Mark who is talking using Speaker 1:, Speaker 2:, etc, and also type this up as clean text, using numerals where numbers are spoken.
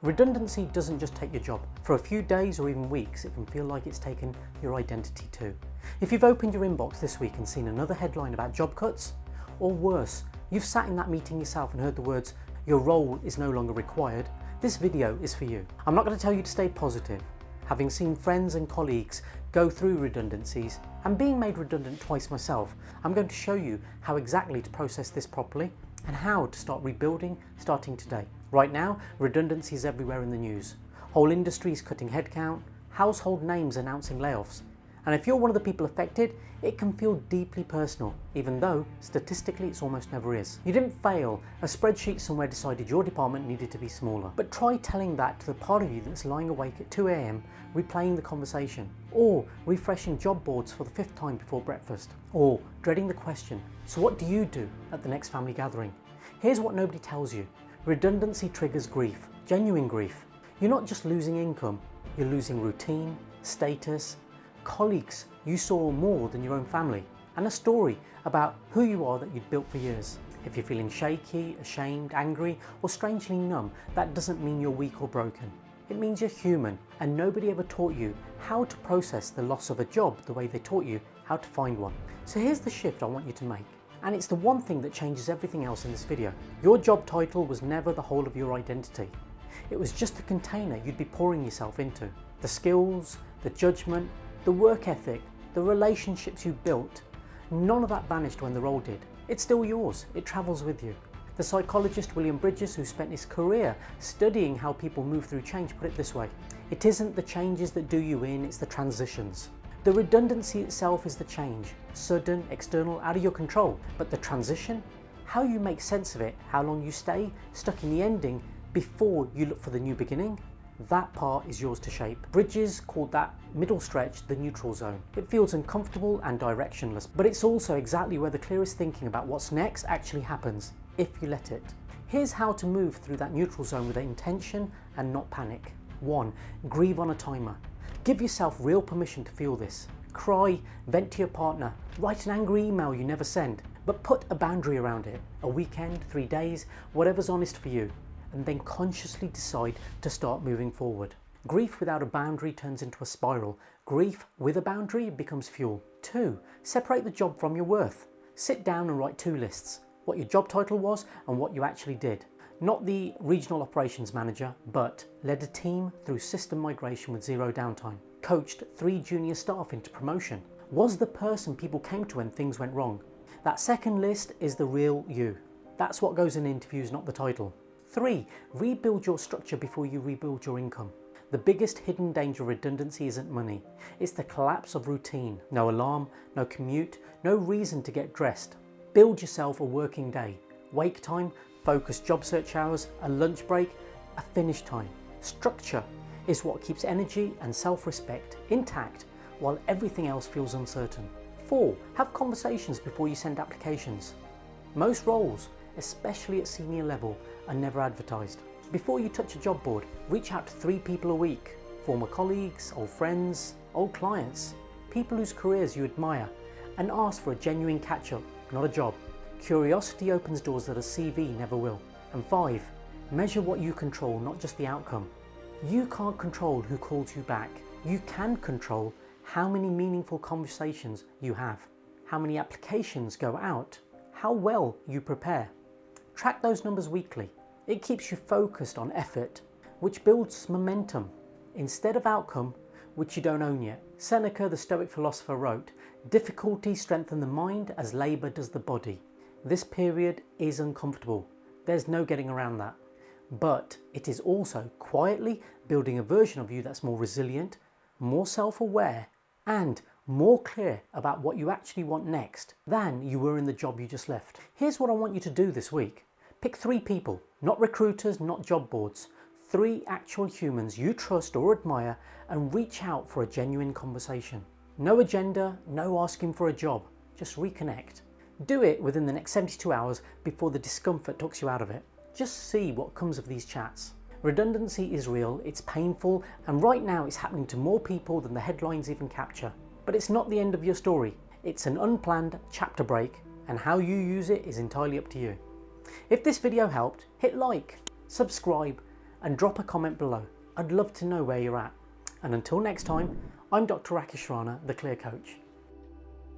Speaker 1: Redundancy doesn't just take your job. For a few days or even weeks, it can feel like it's taken your identity too. If you've opened your inbox this week and seen another headline about job cuts, or worse, you've sat in that meeting yourself and heard the words, "Your role is no longer required," this video is for you. I'm not going to tell you to stay positive. Having seen friends and colleagues go through redundancies and being made redundant twice myself, I'm going to show you how exactly to process this properly and how to start rebuilding starting today. Right now, redundancy is everywhere in the news. Whole industries cutting headcount, household names announcing layoffs. And if you're one of the people affected, it can feel deeply personal, even though statistically it's almost never is. You didn't fail. A spreadsheet somewhere decided your department needed to be smaller. But try telling that to the part of you that's lying awake at 2 AM replaying the conversation, or refreshing job boards for the 5th time before breakfast, or dreading the question, "So what do you do at the next family gathering?" Here's what nobody tells you. Redundancy triggers grief, genuine grief. You're not just losing income, you're losing routine, status, colleagues you saw more than your own family, and a story about who you are that you'd built for years. If you're feeling shaky, ashamed, angry, or strangely numb, that doesn't mean you're weak or broken. It means you're human, and nobody ever taught you how to process the loss of a job the way they taught you how to find one. So here's the shift I want you to make, and it's the one thing that changes everything else in this video. Your job title was never the whole of your identity. It was just a container you'd be pouring yourself into. The skills, the judgment, the work ethic, the relationships you built, none of that vanished when the role did. It's still yours, it travels with you. The psychologist William Bridges, who spent his career studying how people move through change, put it this way: it isn't the changes that do you in, it's the transitions. The redundancy itself is the change, sudden, external, out of your control, but the transition, how you make sense of it, how long you stay stuck in the ending before you look for the new beginning, that part is yours to shape. Bridges called that middle stretch the neutral zone. It feels uncomfortable and directionless, but it's also exactly where the clearest thinking about what's next actually happens, if you let it. Here's how to move through that neutral zone with intention and not panic. 1. Grieve on a timer. Give yourself real permission to feel this. Cry, vent to your partner, write an angry email you never send, but put a boundary around it. A weekend, 3 days, whatever's honest for you. And then consciously decide to start moving forward. Grief without a boundary turns into a spiral. Grief with a boundary becomes fuel. 2. Separate the job from your worth. Sit down and write 2 lists. What your job title was and what you actually did. Not the regional operations manager, but led a team through system migration with 0 downtime. Coached 3 junior staff into promotion. Was the person people came to when things went wrong. That second list is the real you. That's what goes in interviews, not the title. 3. Rebuild your structure before you rebuild your income. The biggest hidden danger of redundancy isn't money. It's the collapse of routine. No alarm, no commute, no reason to get dressed. Build yourself a working day. Wake time, focused job search hours, a lunch break, a finish time. Structure is what keeps energy and self-respect intact while everything else feels uncertain. 4. Have conversations before you send applications. Most roles, especially at senior level, are never advertised. Before you touch a job board, reach out to 3 people a week. Former colleagues, old friends, old clients, people whose careers you admire, and ask for a genuine catch-up, not a job. Curiosity opens doors that a CV never will. And 5, measure what you control, not just the outcome. You can't control who calls you back. You can control how many meaningful conversations you have, how many applications go out, how well you prepare. Track those numbers weekly. It keeps you focused on effort, which builds momentum, instead of outcome, which you don't own yet. Seneca, the Stoic philosopher, wrote, "Difficulty strengthens the mind as labour does the body." This period is uncomfortable. There's no getting around that. But it is also quietly building a version of you that's more resilient, more self-aware, and more clear about what you actually want next than you were in the job you just left. Here's what I want you to do this week. Pick 3 people, not recruiters, not job boards. 3 actual humans you trust or admire, and reach out for a genuine conversation. No agenda, no asking for a job, just reconnect. Do it within the next 72 hours before the discomfort talks you out of it. Just see what comes of these chats. Redundancy is real, it's painful, and right now it's happening to more people than the headlines even capture. But it's not the end of your story. It's an unplanned chapter break, and how you use it is entirely up to you. If this video helped, hit like, subscribe, and drop a comment below. I'd love to know where you're at. And until next time, I'm Dr Rakish Rana, the Clear Coach.